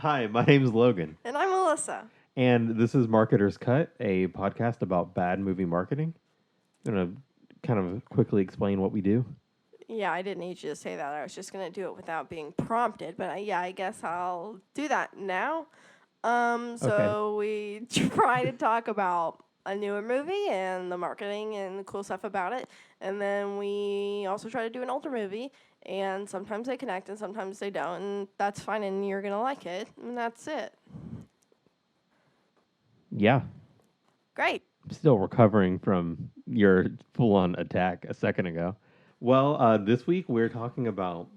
Hi, my name's Logan, And I'm Alyssa. and this is Marketer's Cut, a podcast about bad movie marketing. I'm going to kind of quickly explain what we do. Yeah, I didn't need you to say that. I was just going to do it without being prompted. But I guess I'll do that now. Okay. So we try to talk about a newer movie and the marketing and the cool stuff about it. And then we also try to do an older movie. And sometimes they connect and sometimes they don't. And that's fine. And you're going to like it. And that's it. Yeah, Great. still recovering from your full-on attack a second ago. Well, this week we're talking about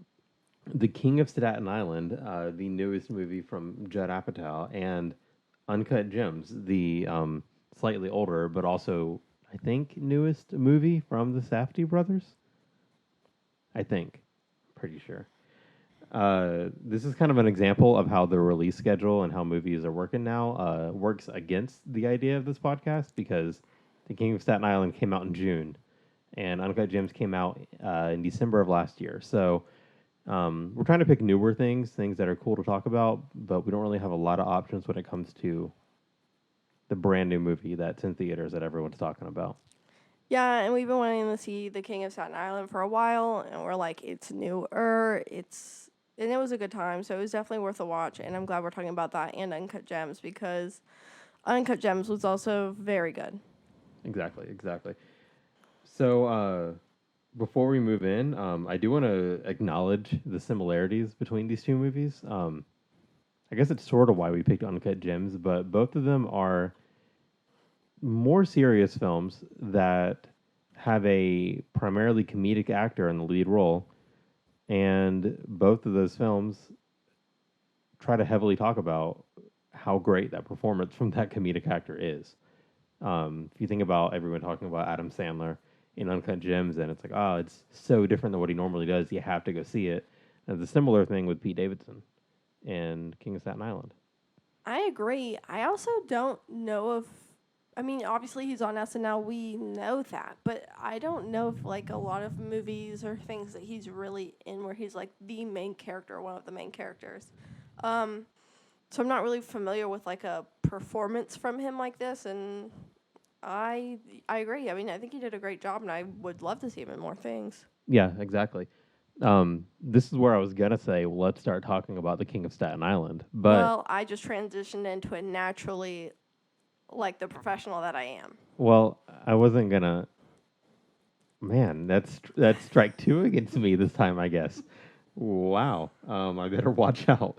The King of Staten Island, the newest movie from Judd Apatow, and Uncut Gems, the slightly older but also, I think, newest movie from the Safdie brothers. I think. Pretty sure. This is kind of an example of how the release schedule and how movies are working now works against the idea of this podcast because The King of Staten Island came out in June and Uncut Gems came out in December of last year. So we're trying to pick newer things that are cool to talk about, but we don't really have a lot of options when it comes to the brand new movie that's in theaters that everyone's talking about. Yeah, and we've been wanting to see The King of Staten Island for a while, and we're like, it's newer, and it was a good time, so it was definitely worth a watch, and I'm glad we're talking about that and Uncut Gems, because Uncut Gems was also very good. Exactly. So before we move in, I do want to acknowledge the similarities between these two movies. I guess it's sort of why we picked Uncut Gems, but both of them are more serious films that have a primarily comedic actor in the lead role, and both of those films try to heavily talk about how great that performance from that comedic actor is. If you think about everyone talking about Adam Sandler in Uncut Gems, and it's like, oh, it's so different than what he normally does. You have to go see it. And it's a similar thing with Pete Davidson and King of Staten Island. I agree. I also don't know if, I mean, obviously he's on SNL, we know that, but I don't know if, like, a lot of movies or things that he's really in where he's, like, the main character, one of the main characters. So I'm not really familiar with, like, a performance from him like this, and I agree. I mean, I think he did a great job, and I would love to see him in more things. Yeah, exactly. This is where I was gonna say, well, let's start talking about the King of Staten Island. But Well, I just transitioned into it naturally, like the professional that I am. well, I wasn't gonna. Man, that's strike two against me this time, I guess. Wow. I better watch out.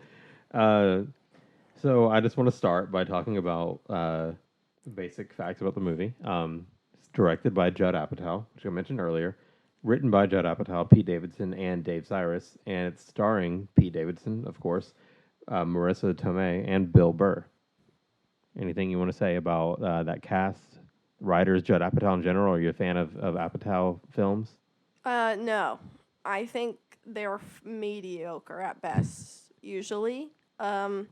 Uh, so I just want to start by talking about basic facts about the movie. It's directed by Judd Apatow, which I mentioned earlier. Written by Judd Apatow, Pete Davidson, and Dave Cyrus, and it's starring Pete Davidson, of course, Marissa Tomei, and Bill Burr. Anything you want to say about that cast, writers, Judd Apatow in general? Are you a fan of Apatow films? No. I think they're mediocre at best, usually. And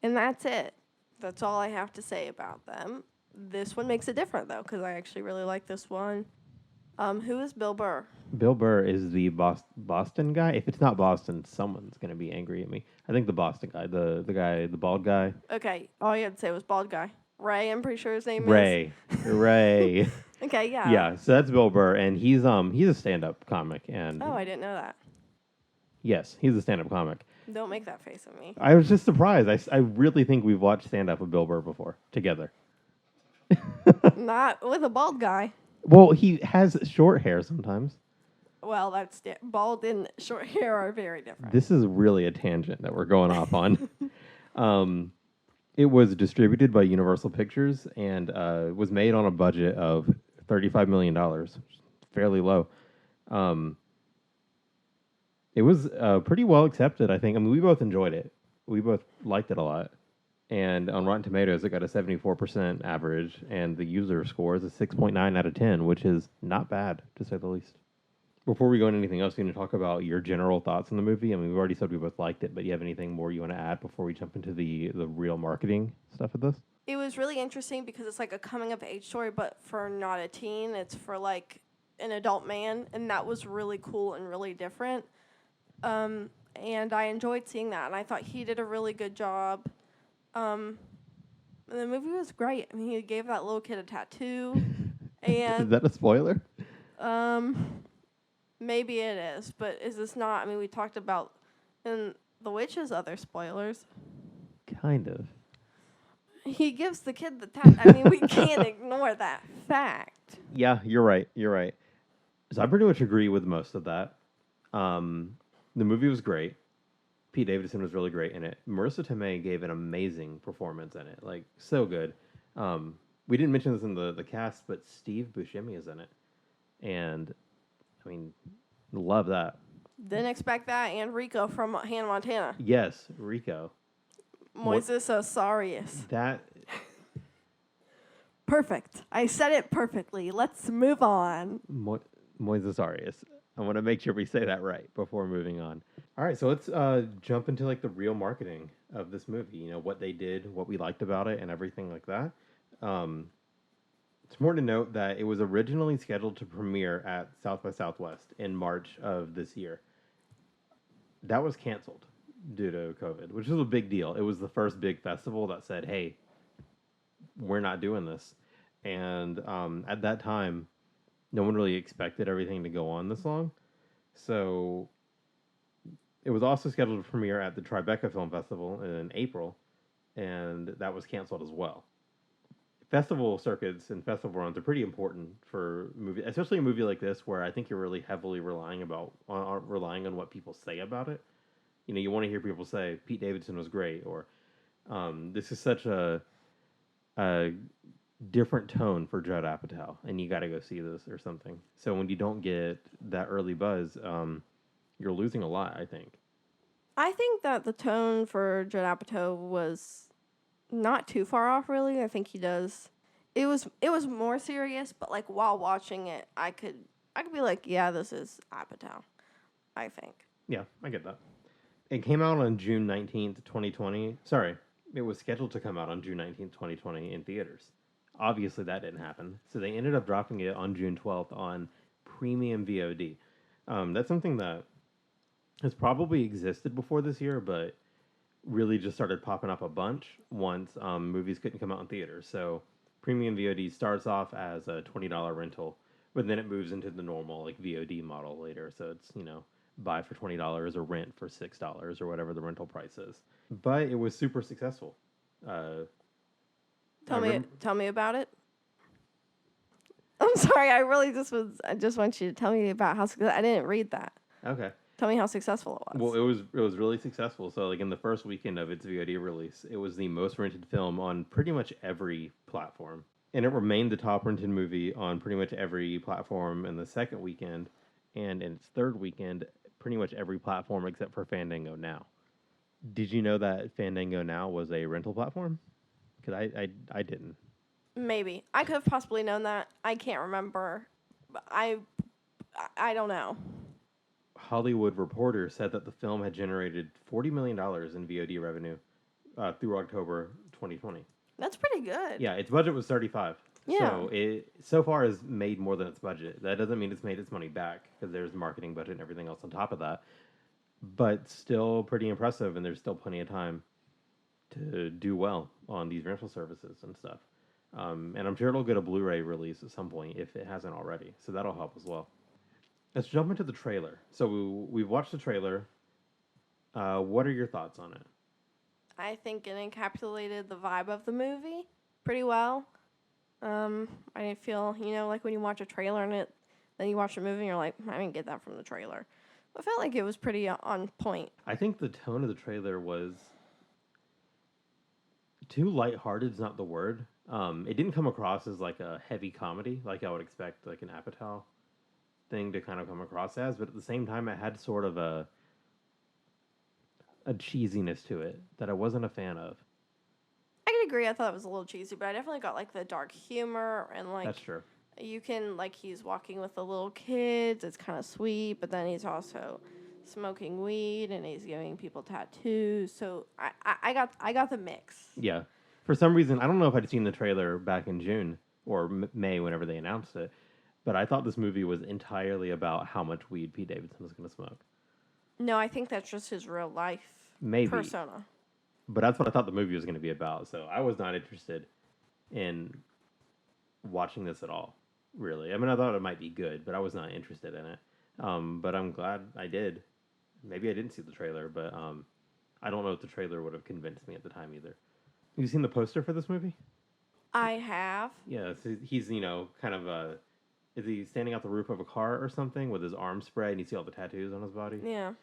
that's it. That's all I have to say about them. This one makes it different, though, because I actually really like this one. Who is Bill Burr? Bill Burr is the Boston guy. If it's not Boston, someone's gonna be angry at me. I think the Boston guy, the bald guy, Okay, all you had to say was bald guy. Ray, I'm pretty sure his name Ray. Ray. is. Okay, yeah. Yeah, so that's Bill Burr, and he's a stand-up comic, and Oh, I didn't know that. yes, he's a stand-up comic. Don't make that face at me. I was just surprised. I really think we've watched stand-up with Bill Burr before together. Not with a bald guy. Well, he has short hair sometimes. Well, bald and short hair are very different. This is really a tangent that we're going off on. It was distributed by Universal Pictures and was made on a budget of $35 million, fairly low. It was pretty well accepted, I think. I mean, we both enjoyed it. We both liked it a lot. And on Rotten Tomatoes, it got a 74% average, and the user score is a 6.9 out of 10, which is not bad, to say the least. Before we go into anything else, you want to talk about your general thoughts on the movie? I mean, we've already said we both liked it, but do you have anything more you want to add before we jump into the real marketing stuff of this? It was really interesting because it's like a coming of age story, but for not a teen. It's for like an adult man, and that was really cool and really different. and I enjoyed seeing that, and I thought he did a really good job. And the movie was great. I mean, he gave that little kid a tattoo, Is and that a spoiler? maybe it is, but is this not? I mean, we talked about in The Witch's other spoilers. Kind of. He gives the kid the tattoo. I mean, we can't ignore that fact. Yeah, you're right. You're right. So I pretty much agree with most of that. The movie was great. Pete Davidson was really great in it. Marissa Tomei gave an amazing performance in it, like so good. We didn't mention this in the cast, but Steve Buscemi is in it, and I mean, love that. Didn't expect that. And Rico from Hannah Montana. Yes, Rico. Moises Osarius. That Perfect. I said it perfectly. Let's move on. Moises Arias. I want to make sure we say that right before moving on. All right, so let's jump into like the real marketing of this movie. You know, what they did, what we liked about it, and everything like that. It's more to note that it was originally scheduled to premiere at South by Southwest in March of this year. That was canceled due to COVID, which is a big deal. It was the first big festival that said, "Hey, we're not doing this," and at that time, no one really expected everything to go on this long. So it was also scheduled to premiere at the Tribeca Film Festival in April, and that was canceled as well. Festival circuits and festival runs are pretty important for movie, especially a movie like this where I think you're really heavily relying on what people say about it. You know, you want to hear people say Pete Davidson was great, or this is such a different tone for Judd Apatow, and you got to go see this or something. So when you don't get that early buzz, you're losing a lot, I think. I think that the tone for Judd Apatow was not too far off, really. I think he does. It was more serious, but like while watching it, I could be like, yeah, this is Apatow. I think. Yeah, I get that. It came out on June 19th, 2020. Sorry, it was scheduled to come out on June 19th, 2020 in theaters. Obviously, that didn't happen. So they ended up dropping it on June 12th on premium VOD. That's something that has probably existed before this year, but really just started popping up a bunch once movies couldn't come out in theaters. So premium VOD starts off as a $20 rental, but then it moves into the normal like VOD model later. So it's, you know, buy for $20 or rent for $6 or whatever the rental price is. But it was super successful. Tell me about it. I'm sorry. I just want you to tell me about how I didn't read that. Okay. Tell me how successful it was. Well, it was really successful. So like in the first weekend of its VOD release, it was the most rented film on pretty much every platform. And it remained the top rented movie on pretty much every platform in the second weekend, and in its third weekend, pretty much every platform except for Fandango Now. Did you know that Fandango Now was a rental platform? Because I didn't. Maybe I could have possibly known that. I can't remember. But I don't know. Hollywood Reporter said that the film had generated $40 million in VOD revenue through October 2020. That's pretty good. Yeah, its budget was 35. Yeah. So it so far has made more than its budget. That doesn't mean it's made its money back because there's marketing budget and everything else on top of that. But still pretty impressive, and there's still plenty of time to do well on these rental services and stuff. And I'm sure it'll get a Blu-ray release at some point if it hasn't already. So that'll help as well. Let's jump into the trailer. So we've watched the trailer. What are your thoughts on it? I think it encapsulated the vibe of the movie pretty well. I didn't feel, like when you watch a trailer and then you watch a movie and you're like, I didn't get that from the trailer. I felt like it was pretty on point. I think the tone of the trailer was too lighthearted is not the word. It didn't come across as like a heavy comedy like I would expect like an Apatow thing to kind of come across as, but at the same time it had sort of a cheesiness to it that I wasn't a fan of. I could agree. I thought it was a little cheesy, but I definitely got like the dark humor and like that's true. You can like he's walking with the little kids. It's kind of sweet, but then he's also smoking weed and he's giving people tattoos. So I got the mix. Yeah. For some reason, I don't know if I'd seen the trailer back in June or May whenever they announced it, but I thought this movie was entirely about how much weed Pete Davidson was going to smoke. No, I think that's just his real life Maybe. persona. But that's what I thought the movie was going to be about. So I was not interested in watching this at all, really. I mean, I thought it might be good, but I was not interested in it. But I'm glad I did. Maybe I didn't see the trailer, but I don't know if the trailer would have convinced me at the time either. Have you seen the poster for this movie? I have. Yeah, so he's, kind of is he standing out the roof of a car or something with his arms spread and you see all the tattoos on his body? Yeah.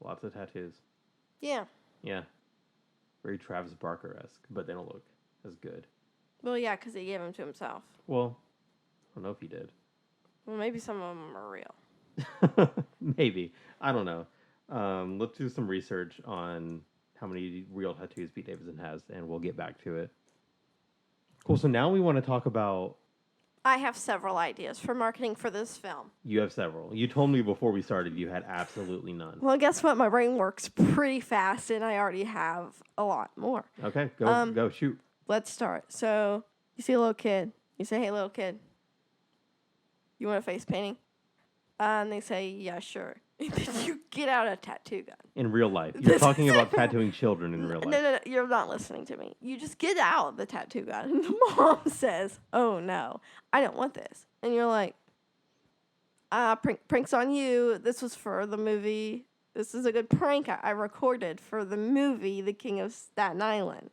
Lots of tattoos. Yeah. Yeah. Very Travis Barker-esque, but they don't look as good. Well, yeah, because he gave them to himself. Well, I don't know if he did. Well, maybe some of them are real. Maybe. I don't know. Let's do some research on how many real tattoos Pete Davidson has, and we'll get back to it. Cool. So now we want to talk about... I have several ideas for marketing for this film. You have several. You told me before we started you had absolutely none. Well, guess what? My brain works pretty fast, and I already have a lot more. Okay, go, shoot. Let's start. So, you see a little kid. You say, hey, little kid, you want a face painting? And they say, yeah, sure. And then you get out a tattoo gun. In real life. You're talking about tattooing children in real life. No, you're not listening to me. You just get out the tattoo gun. And the mom says, oh, no, I don't want this. And you're like, prank's on you. This was for the movie. This is a good prank I recorded for the movie, The King of Staten Island.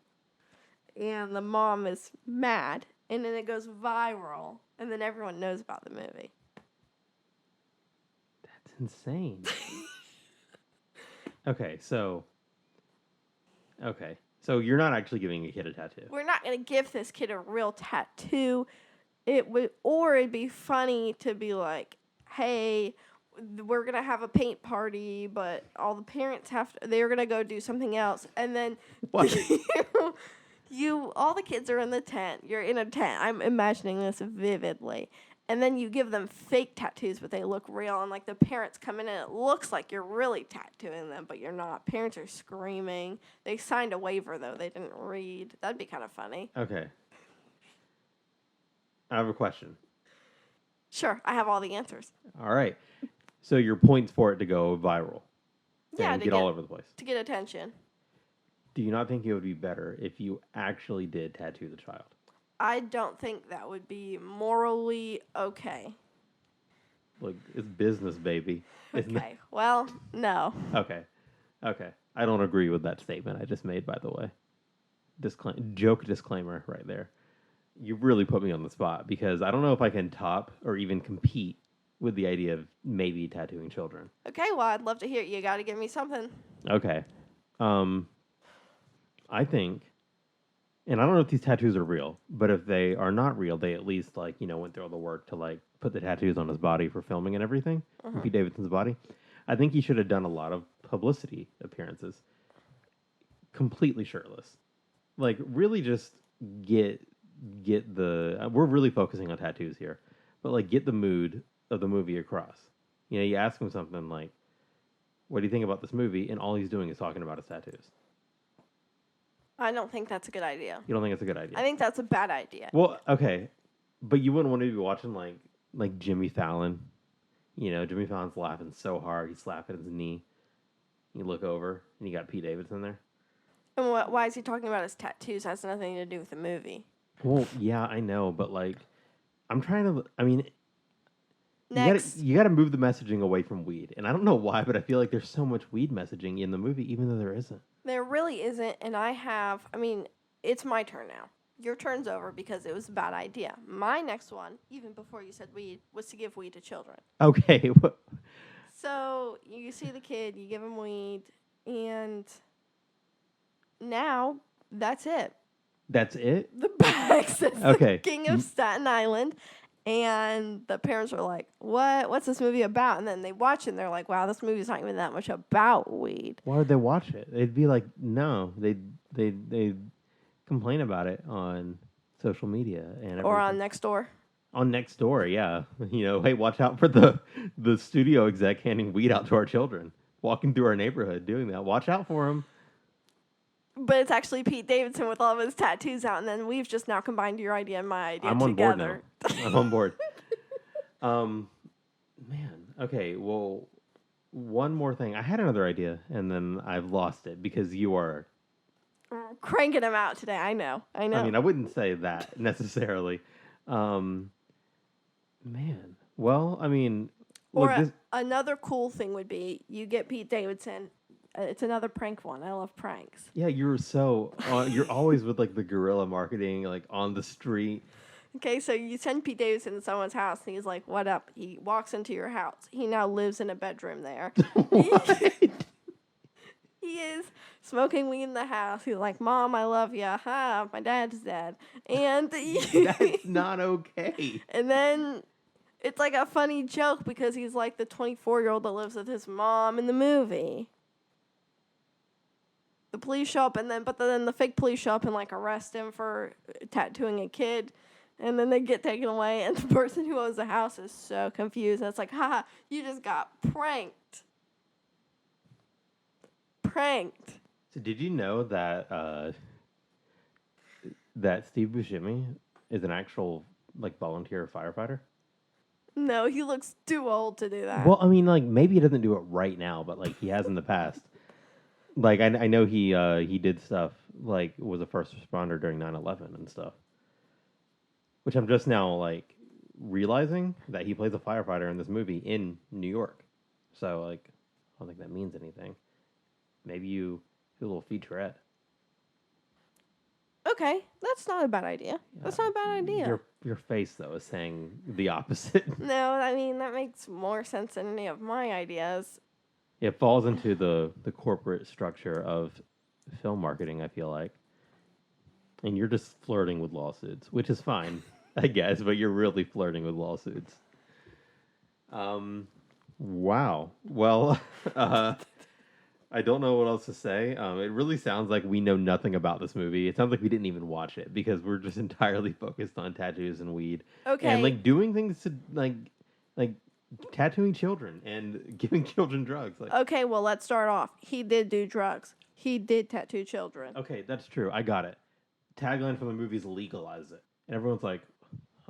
And the mom is mad. And then it goes viral. And then everyone knows about the movie. Insane. Okay, so you're not actually giving a kid a tattoo. We're not going to give this kid a real tattoo. It'd be funny to be like, hey, we're going to have a paint party, but all the parents they're going to go do something else. And then what? all the kids are in the tent. You're in a tent. I'm imagining this vividly. And then you give them fake tattoos, but they look real. And, like, the parents come in, and it looks like you're really tattooing them, but you're not. Parents are screaming. They signed a waiver, though. They didn't read. That'd be kind of funny. Okay. I have a question. Sure. I have all the answers. All right. So your point's for it to go viral. Yeah, and get all over the place. To get attention. Do you not think it would be better if you actually did tattoo the child? I don't think that would be morally okay. Look, it's business, baby. Okay. Well, no. Okay. I don't agree with that statement I just made, by the way. Joke disclaimer right there. You really put me on the spot because I don't know if I can top or even compete with the idea of maybe tattooing children. Okay, well, I'd love to hear it. You got to give me something. Okay. I think... And I don't know if these tattoos are real, but if they are not real, they at least, went through all the work to, put the tattoos on his body for filming and everything, Pete Davidson's body. I think he should have done a lot of publicity appearances. Completely shirtless. Really just get the... we're really focusing on tattoos here. But, get the mood of the movie across. You ask him something like, what do you think about this movie? And all he's doing is talking about his tattoos. I don't think that's a good idea. You don't think it's a good idea? I think that's a bad idea. Well, okay. But you wouldn't want to be watching, like Jimmy Fallon. Jimmy Fallon's laughing so hard, he's slapping his knee. You look over, and you got Pete Davidson there. And why is he talking about his tattoos? It has nothing to do with the movie. Well, yeah, I know, but, I'm trying to... I mean... Next. You gotta move the messaging away from weed. And I don't know why, but I feel like there's so much weed messaging in the movie, even though there isn't. There really isn't, and it's my turn now. Your turn's over because it was a bad idea. My next one, even before you said weed, was to give weed to children. Okay. So, you see the kid, you give him weed, and now, that's it. That's it? The bag says okay. The King of Staten Island. And the parents were like, what? What's this movie about? And then they watch it and they're like, wow, this movie's not even that much about weed. Why would they watch it? They'd be like, no. They'd complain about it on social media and everything. Or on Nextdoor. On Nextdoor, yeah. Hey, watch out for the studio exec handing weed out to our children. Walking through our neighborhood doing that. Watch out for them. But it's actually Pete Davidson with all of his tattoos out, and then we've just now combined your idea and my idea I'm together. On board now. I'm on board. Man, okay, well, one more thing. I had another idea, and then I've lost it because you are. Cranking them out today. I know. I I know. mean, I wouldn't say that necessarily. Um, Man, well, I mean, look, this. Another cool thing would be you get Pete Davidson. It's another prank one. I love pranks. Yeah, you're always with like the guerrilla marketing, like on the street. Okay, so you send Pete Davidson to someone's house, and he's like, "What up?" He walks into your house. He now lives in a bedroom there. What? He is smoking weed in the house. He's like, "Mom, I love you. Ha, my dad's dead." And That's not okay. and then it's like a funny joke because he's like the 24-year-old that lives with his mom in the movie. The police show up, but then the fake police show up and like arrest him for tattooing a kid. And then they get taken away, and the person who owns the house is so confused. And it's like, haha, you just got pranked. Pranked. So did you know that that Steve Buscemi is an actual like volunteer firefighter? No, he looks too old to do that. Well, I mean, like maybe he doesn't do it right now, but like he has in the past. Like I know he did stuff like was a first responder during 9/11 and stuff. Which I'm just now like realizing that he plays a firefighter in this movie in New York. So like I don't think that means anything. Maybe you do a little featurette. Okay, that's not a bad idea. That's not a bad idea. Your face though is saying the opposite. No, I mean that makes more sense than any of my ideas. It falls into the corporate structure of film marketing, I feel like. And you're just flirting with lawsuits, which is fine, I guess, but you're really flirting with lawsuits. Wow. Well, I don't know what else to say. It really sounds like we know nothing about this movie. It sounds like we didn't even watch it because we're just entirely focused on tattoos and weed. Okay. And like doing things to like tattooing children and giving children drugs. Like, Okay, well, let's start off. He did do drugs. He did tattoo children. okay, that's true. I got it. Tagline for the movie is legalize it. And everyone's like,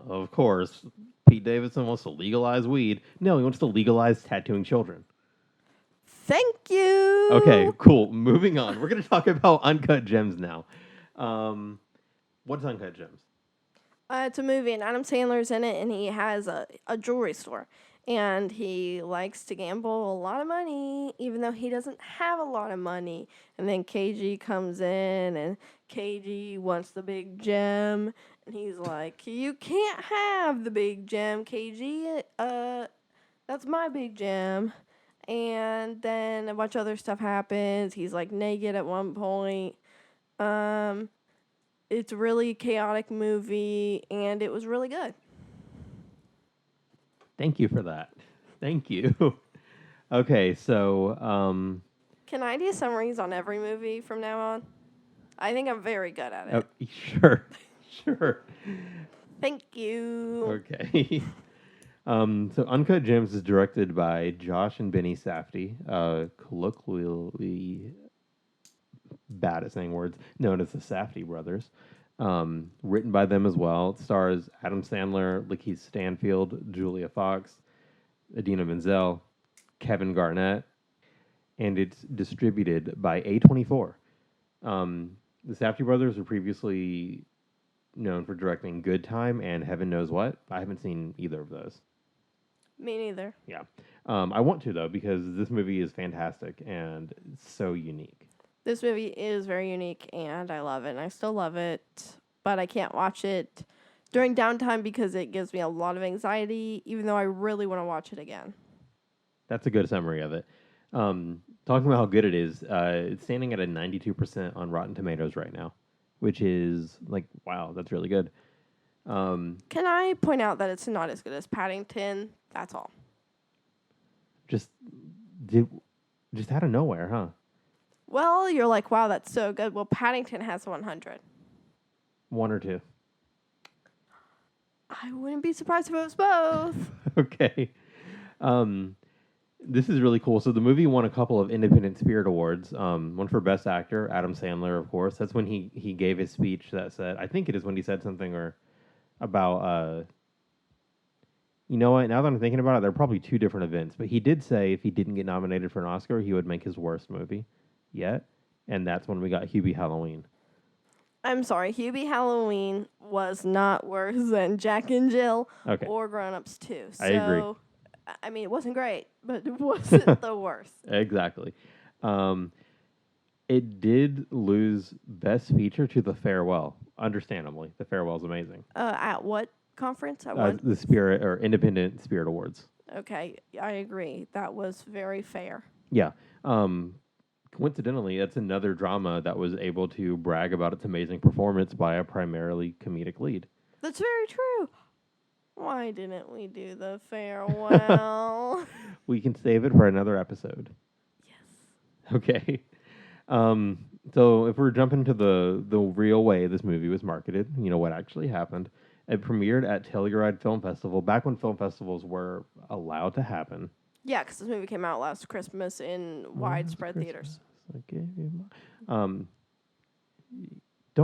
of course, Pete Davidson wants to legalize weed. No, he wants to legalize tattooing children. Thank you. Okay, cool. Moving on. We're going to talk about Uncut Gems now. What's Uncut Gems? It's a movie, and Adam Sandler's in it, and he has a jewelry store. And he likes to gamble a lot of money, even though he doesn't have a lot of money. And then KG comes in, and KG wants the big gem. And he's like, you can't have the big gem, KG. That's my big gem. And then a bunch of other stuff happens. He's like naked at one point. It's a really chaotic movie, and it was really good. Thank you for that. Thank you. Okay, so Can I do summaries on every movie from now on? I think I'm very good at it. sure. Sure. Thank you. Okay. So Uncut Gems is directed by Josh and Benny Safdie, colloquially bad at saying words, known as the Safdie brothers. Written by them as well. It stars Adam Sandler, Lakeith Stanfield, Julia Fox, Idina Menzel, Kevin Garnett, and it's distributed by A24. The Safdie brothers were previously known for directing Good Time and Heaven Knows What. I haven't seen either of those. Me neither. Yeah. I want to, though, because this movie is fantastic and so unique. This movie is very unique, and I love it, and I still love it, but I can't watch it during downtime because it gives me a lot of anxiety, even though I really want to watch it again. That's a good summary of it. Talking about how good it is, it's standing at a 92% on Rotten Tomatoes right now, which is like, wow, that's really good. Can I point out that it's not as good as Paddington? That's all. Just out of nowhere, huh? Well, you're like, wow, that's so good. Well, Paddington has 100. 1 or 2. I wouldn't be surprised if it was both. Okay. This is really cool. So the movie won a couple of Independent Spirit Awards. One for Best Actor, Adam Sandler, of course. That's when he gave his speech that said, I think it is when he said something about, You know what? Now that I'm thinking about it, they're probably two different events. But he did say if he didn't get nominated for an Oscar, he would make his worst movie yet, and that's when we got Hubie Halloween. I'm sorry, Hubie Halloween was not worse than Jack and Jill Okay, or Grown Ups 2. I agree. So, I mean, it wasn't great, but it wasn't the worst. Exactly. Um, it did lose Best Feature to The Farewell. Understandably, The Farewell's amazing. At what conference? At what? The Spirit or Independent Spirit Awards. Okay, I agree. That was very fair. Yeah. Coincidentally, that's another drama that was able to brag about its amazing performance by a primarily comedic lead. That's very true. Why didn't we do the farewell? We can save it for another episode. Yes. Okay. So if we're jumping to the real way this movie was marketed, you know what actually happened. It premiered at Telluride Film Festival back when film festivals were allowed to happen. Yeah, because this movie came out last Christmas in widespread theaters. Don't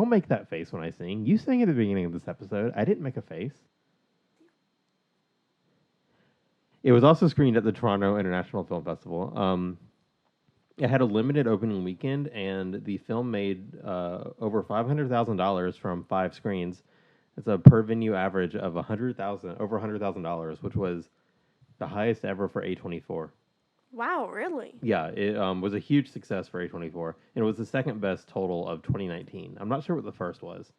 make that face when I sing. You sang at the beginning of this episode. I didn't make a face. It was also screened at the Toronto International Film Festival. It had a limited opening weekend, and the film made over $500,000 from 5 screens. It's a per venue average of over $100,000, which was the highest ever for A24. Wow, really? Yeah, it was a huge success for A24, and it was the second best total of 2019. I'm not sure what the first was,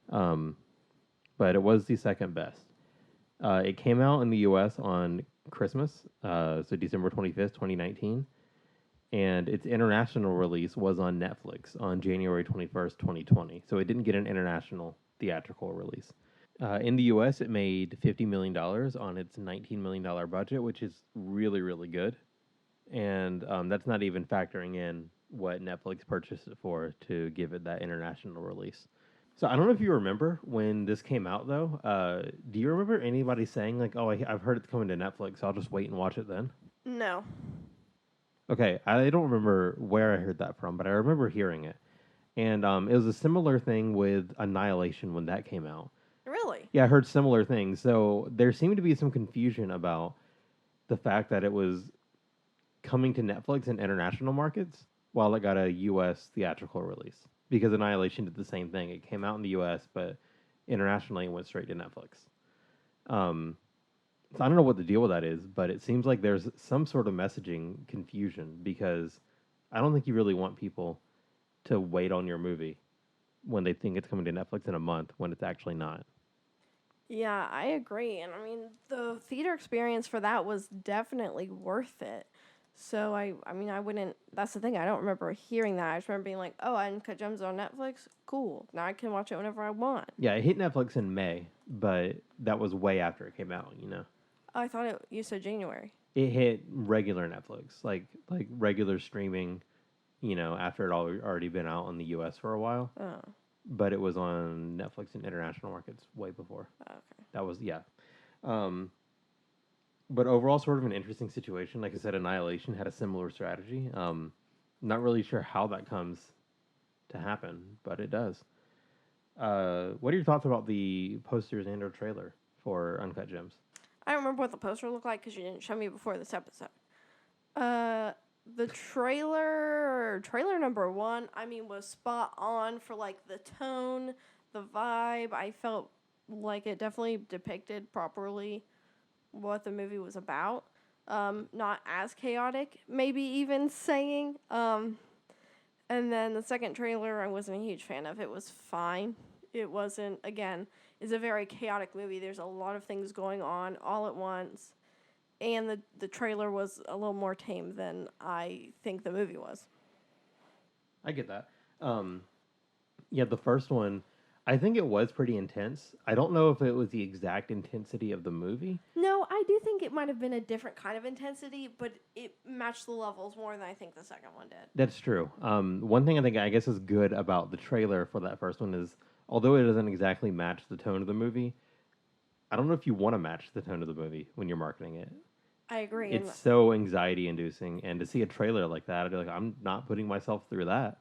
but it was the second best. It came out in the U.S. on Christmas, so December 25th, 2019, and its international release was on Netflix on January 21st, 2020. So it didn't get an international theatrical release. In the U.S., it made $50 million on its $19 million budget, which is really, really good. And that's not even factoring in what Netflix purchased it for to give it that international release. So I don't know if you remember when this came out, though. Do you remember anybody saying, like, oh, I've heard it's coming to Netflix, so I'll just wait and watch it then? No. Okay, I don't remember where I heard that from, but I remember hearing it. And it was a similar thing with Annihilation when that came out. Really? Yeah, I heard similar things. So there seemed to be some confusion about the fact that it was coming to Netflix in international markets while it got a U.S. theatrical release. Because Annihilation did the same thing. It came out in the U.S., but internationally it went straight to Netflix. So I don't know what the deal with that is, but it seems like there's some sort of messaging confusion because I don't think you really want people to wait on your movie when they think it's coming to Netflix in a month when it's actually not. Yeah, I agree. And I mean, the theater experience for that was definitely worth it. So I mean, I wouldn't. That's the thing. I don't remember hearing that. I just remember being like, "Oh, Uncut Gems on Netflix. Cool. Now I can watch it whenever I want." Yeah, it hit Netflix in May, but that was way after it came out, you know. Oh, I thought you said January. It hit regular Netflix, like regular streaming, you know, after it already been out in the US for a while. Oh. But it was on Netflix and international markets way before. Okay. That was, yeah. But overall, sort of an interesting situation. Like I said, Annihilation had a similar strategy. Not really sure how that comes to happen, but it does. What are your thoughts about the posters and/or trailer for Uncut Gems? I don't remember what the poster looked like because you didn't show me before this episode. The trailer number 1, I mean, was spot on for like the tone, the vibe. I felt like it definitely depicted properly what the movie was about. Not as chaotic, maybe even saying. And then the second trailer, I wasn't a huge fan of. It was fine. It wasn't, again, it's a very chaotic movie. There's a lot of things going on all at once. And the trailer was a little more tame than I think the movie was. I get that. Yeah, the first one, I think it was pretty intense. I don't know if it was the exact intensity of the movie. No, I do think it might have been a different kind of intensity, but it matched the levels more than I think the second one did. That's true. One thing I guess is good about the trailer for that first one is, although it doesn't exactly match the tone of the movie, I don't know if you want to match the tone of the movie when you're marketing it. I agree. It's so anxiety-inducing, and to see a trailer like that, I'd be like, I'm not putting myself through that.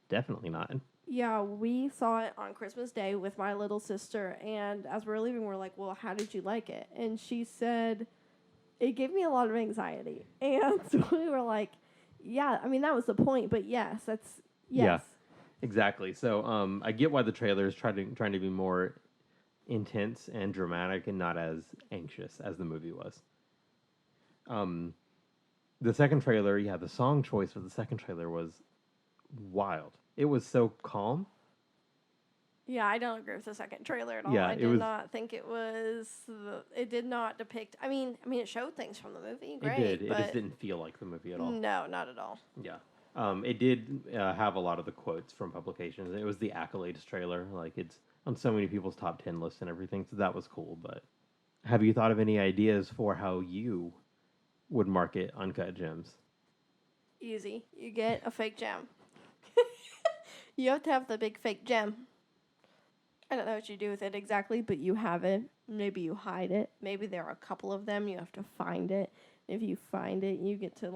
Definitely not. Yeah, we saw it on Christmas Day with my little sister, and as we were leaving, we're like, "Well, how did you like it?" And she said, "It gave me a lot of anxiety." And so we were like, "Yeah, I mean that was the point, but yes, that's Yeah, yes, exactly. So I get why the trailer is trying to be more intense and dramatic and not as anxious as the movie was. Um, the second trailer, yeah, the song choice for the second trailer was wild. It was so calm. yeah." I don't agree with the second trailer at all. Yeah, I it did was. not think it was. It did not depict. I mean, it showed things from the movie, It did. great, It just but didn't feel like the movie at all. no, not at all. Yeah. It did have a lot of the quotes from publications. It was the accolades trailer. Like it's on so many people's top 10 lists and everything. So that was cool. But have you thought of any ideas for how you would market Uncut Gems? Easy. You get a fake gem. You have to have the big fake gem. I don't know what you do with it exactly, but you have it. Maybe you hide it. Maybe there are a couple of them. You have to find it. If you find it, you get to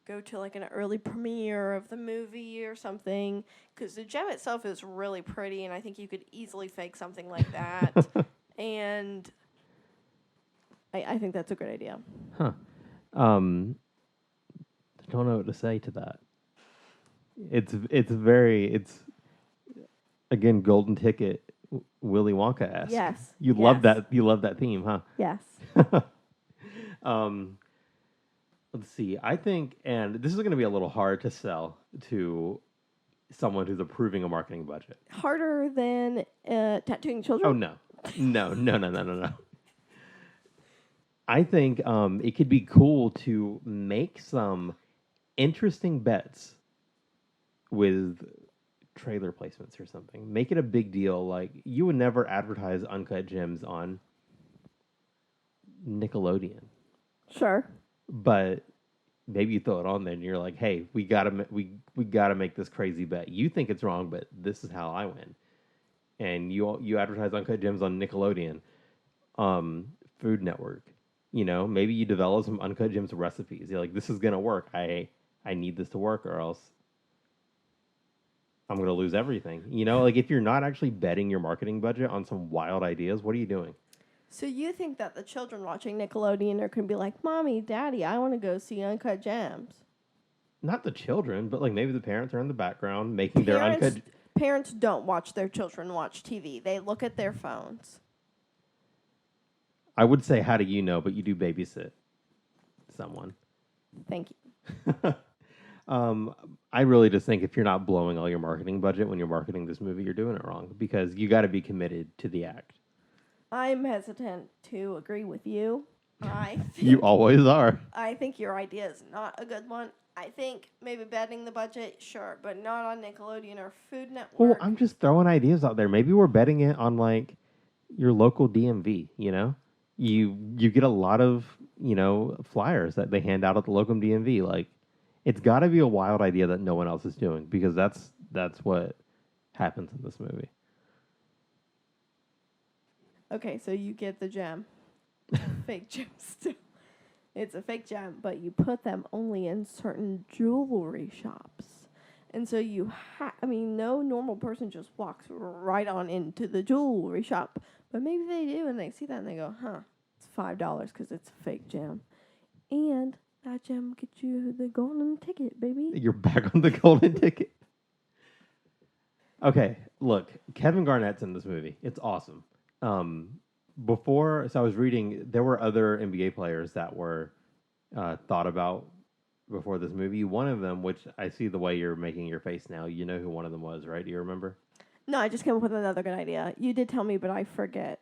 go to an early premiere of the movie or something. Because the gem itself is really pretty, and I think you could easily fake something like that. And I think that's a good idea. Huh. Um, I don't know what to say to that. It's again Golden Ticket, Willy Wonka esque. Yes. You Yes. love that. You love that theme, huh? Yes. um, let's see. I think, and this is going to be a little hard to sell to someone who's approving a marketing budget. Harder than tattooing Oh children? no, no. I think it could be cool to make some interesting bets with trailer placements or something. Make it a big deal. Like you would never advertise Uncut Gems on Nickelodeon, Sure. but maybe you throw it on there and you're like, "Hey, we gotta make this crazy bet. You think it's wrong, but this is how I win." And you advertise Uncut Gems on Nickelodeon, Food Network. You know, maybe you develop some Uncut Gems recipes. You're like, "This is gonna work. I need this to work, or else I'm gonna lose everything." You know, like if you're not actually betting your marketing budget on some wild ideas, what are you doing? So you think that the children watching Nickelodeon are going to be like, "Mommy, Daddy, I want to go see Uncut Gems." Not the children, but like maybe the parents are in the background making their Parents, uncut. parents don't watch their children watch TV. They look at their phones. I would say, how do you know? But you do babysit someone. Thank you. um, I really just think if you're not blowing all your marketing budget when you're marketing this movie, you're doing it wrong because you got to be committed to the act. I'm hesitant to agree with you. You always are. I think your idea is not a good one. I think maybe betting the budget, sure, but not on Nickelodeon or Food Network. Well, I'm just throwing ideas out there. Maybe we're betting it on like your local DMV. You know, you get a lot of flyers that they hand out at the local DMV. Like, it's got to be a wild idea that no one else is doing because that's what happens in this movie. Okay, so you get the gem. Fake gem still. It's a fake gem, but you put them only in certain jewelry shops. And so no normal person just walks right on into the jewelry shop. But maybe they do, and they see that and they go, huh, it's $5 because it's a fake gem. And that gem gets you the golden ticket, baby. You're back on the golden ticket. Okay, look, Kevin Garnett's in this movie. It's awesome. So I was reading, there were other NBA players that were thought about before this movie. One of them, which I see the way you're making your face now, you know who one of them was, right? Do you remember? No, I just came up with another good idea. You did tell me, but I forget.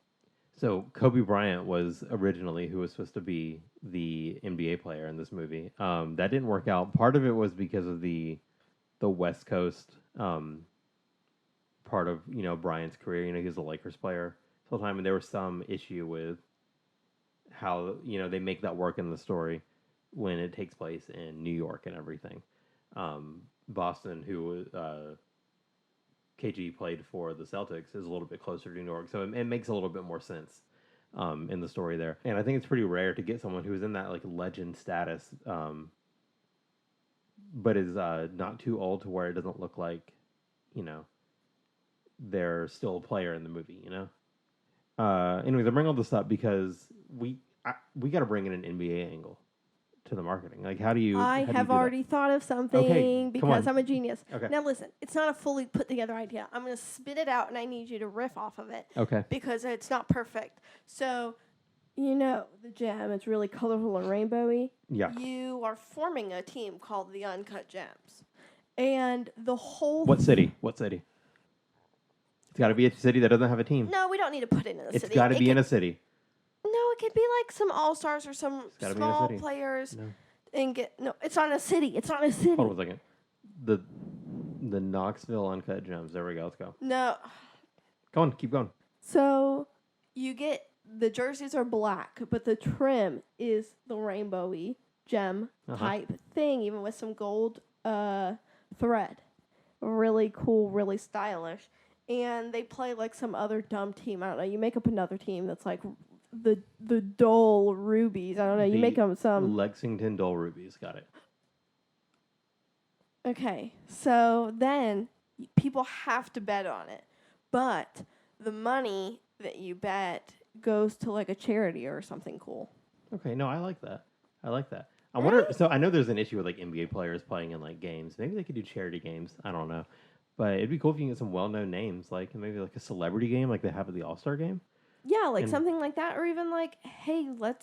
So Kobe Bryant was originally who was supposed to be the NBA player in this movie. That didn't work out. Part of it was because of the West Coast part of Bryant's career. He was a Lakers player the whole time, and there was some issue with how they make that work in the story when it takes place in New York and everything. Boston, who KG played for the Celtics, is a little bit closer to New York, so it makes a little bit more sense in the story there. And I think it's pretty rare to get someone who's in that like legend status, but is not too old to where it doesn't look like they're still a player in the movie, you know? Anyways, I bring all this up because we got to bring in an NBA angle to the marketing. Like, how do you? I how do you have do that? already thought of something come because on. I'm a genius. Okay. Now listen, it's not a fully put together idea. I'm going to spit it out and I need you to riff off of it. Okay. Because it's not perfect. So, you know, the gem, it's really colorful and rainbowy. Yeah. You are forming a team called the Uncut Gems. And the whole... What city? What city? It's got to be a city that doesn't have a team. No, we don't need to put it in a city. It's got to be in a city. No, it could be like some all-stars or some small players. No. No, it's not a city. It's not a city. Hold on a second. The Knoxville Uncut Gems. There we go. Let's go. No. Go on. Keep going. So you get the jerseys are black, but the trim is the rainbowy gem type thing, even with some gold thread. Really cool, really stylish. And they play like some other dumb team. I don't know. You make up another team that's like the Dole Rubies. I don't know. You make them some Lexington Dole Rubies. Got it. Okay. So then people have to bet on it. But the money that you bet goes to like a charity or something cool. Okay. No, I like that. I wonder. So I know there's an issue with like NBA players playing in like games. Maybe they could do charity games. I don't know. But it'd be cool if you can get some well-known names, like maybe like a celebrity game, like they have at the All-Star game. Yeah, like something like that, or even like, hey, what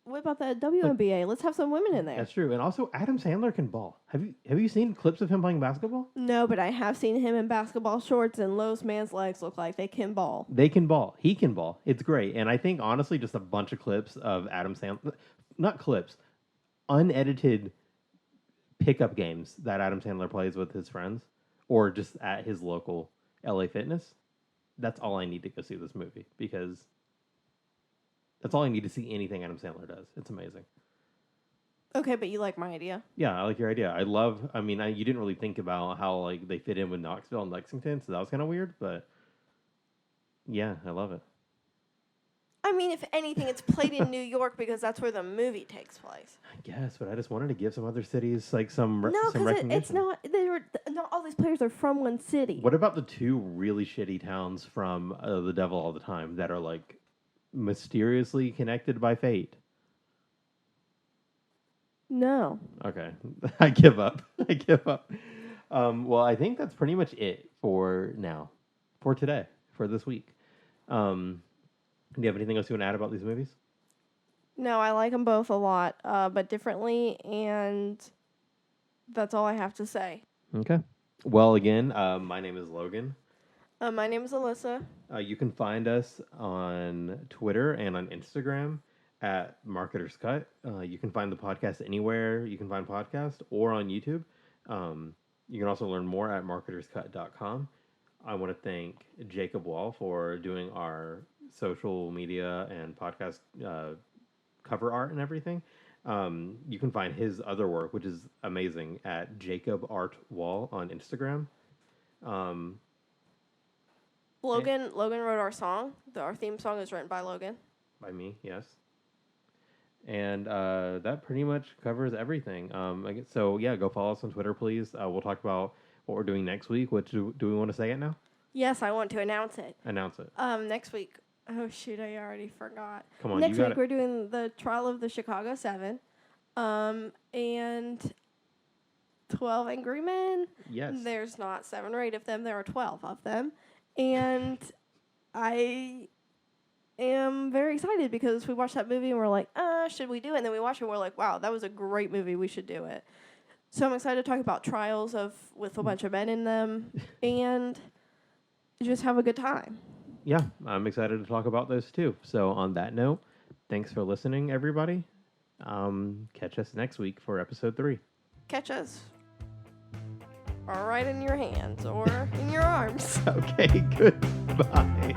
about the WNBA? Let's have some women in there. That's true, and also Adam Sandler can ball. Have you seen clips of him playing basketball? No, but I have seen him in basketball shorts, and Lowe's man's legs look like they can ball. They can ball. He can ball. It's great, and I think honestly, just a bunch of clips of Adam Sandler, not clips, unedited pickup games that Adam Sandler plays with his friends, or just at his local LA Fitness. That's all I need to go see this movie, because that's all I need to see anything Adam Sandler does. It's amazing. Okay, but you like my idea? Yeah, I like your idea. You didn't really think about how like they fit in with Knoxville and Lexington, so that was kind of weird, but yeah, I love it. I mean, if anything, it's played in New York because that's where the movie takes place. I guess, but I just wanted to give some other cities like some No, recognition. because it's not. Not all these players are from one city. What about the two really shitty towns from The Devil All the Time that are like mysteriously connected by fate? No. Okay, I give up. Well, I think that's pretty much it for now, for today, for this week. Do you have anything else you want to add about these movies? No, I like them both a lot, but differently, and that's all I have to say. Okay. Well, again, my name is Logan. My name is Alyssa. You can find us on Twitter and on Instagram at Marketers Cut. You can find the podcast anywhere you can find podcasts or on YouTube. You can also learn more at marketerscut.com. I want to thank Jacob Wall for doing our social media and podcast cover art and everything. You can find his other work, which is amazing, at Jacob Art Wall on Instagram. Logan wrote our song. Our theme song is written by Logan. By me, yes. And that pretty much covers everything. So yeah, go follow us on Twitter, please. We'll talk about what we're doing next week. Do we want to say it now? Yes, I want to announce it. Announce it. Next week. Oh shoot, I already forgot. Come on, next week we're doing the trial of the Chicago 7, and 12 Angry Men. Yes. There's not 7 or 8 of them. There are 12 of them, and I am very excited because we watched that movie and we're like, should we do it? And then we watch it and we're like, wow, that was a great movie. We should do it. So I'm excited to talk about trials with a bunch of men in them and just have a good time. Yeah, I'm excited to talk about those too. So on that note, thanks for listening, everybody. Catch us next week for episode 3. Catch us all right in your hands or in your arms. Okay, goodbye.